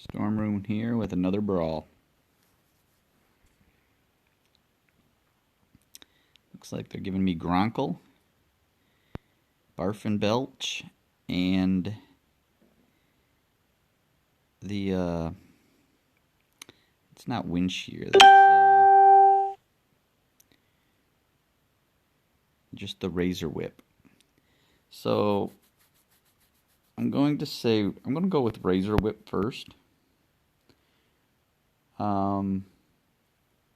Storm Room here with another brawl. Looks like they're giving me Gronkle, Barf Belch, and the it's not wind shear, that's just the Razorwhip. So I'm going to go with Razorwhip first.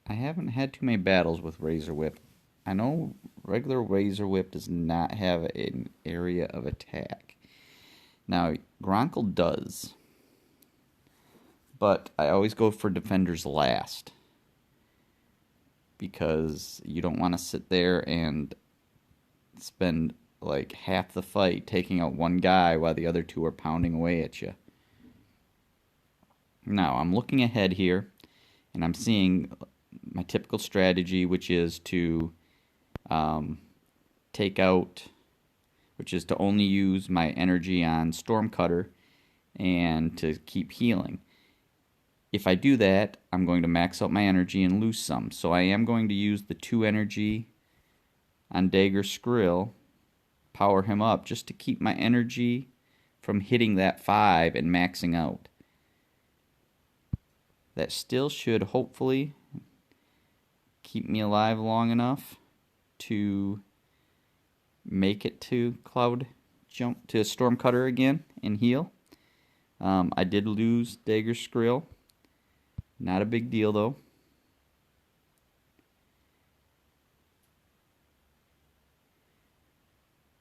I haven't had too many battles with Razorwhip. I know regular Razorwhip does not have an area of attack. Now, Gronkle does. But I always go for defenders last. Because you don't want to sit there and spend like half the fight taking out one guy while the other two are pounding away at you. Now, I'm looking ahead here, and I'm seeing my typical strategy, which is to only use my energy on Stormcutter and to keep healing. If I do that, I'm going to max out my energy and lose some. So I am going to use the 2 energy on Dagger Skrill, power him up, just to keep my energy from hitting that 5 and maxing out. That still should hopefully keep me alive long enough to make it to Stormcutter again and heal. I did lose Dagger Skrill. Not a big deal though.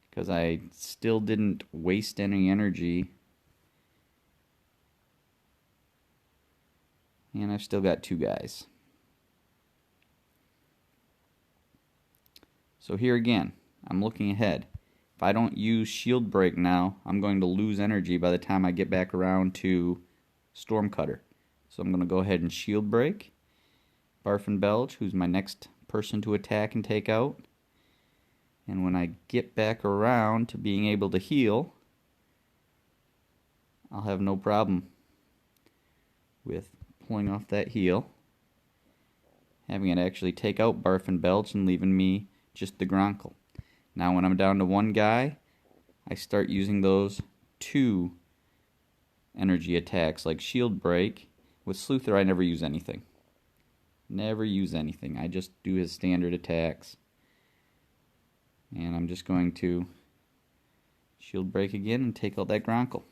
Because I still didn't waste any energy. And I've still got 2 guys. So here again, I'm looking ahead. If I don't use Shield Break now, I'm going to lose energy by the time I get back around to Stormcutter. So I'm going to go ahead and Shield Break Barf Belch, who's my next person to attack and take out. And when I get back around to being able to heal, I'll have no problem with pulling off that heal, having it actually take out Barf Belch and leaving me just the Gronkle. Now when I'm down to 1 guy, I start using those 2 energy attacks like Shield Break. With Sleuther I never use anything. Never use anything. I just do his standard attacks. And I'm just going to Shield Break again and take out that Gronkle.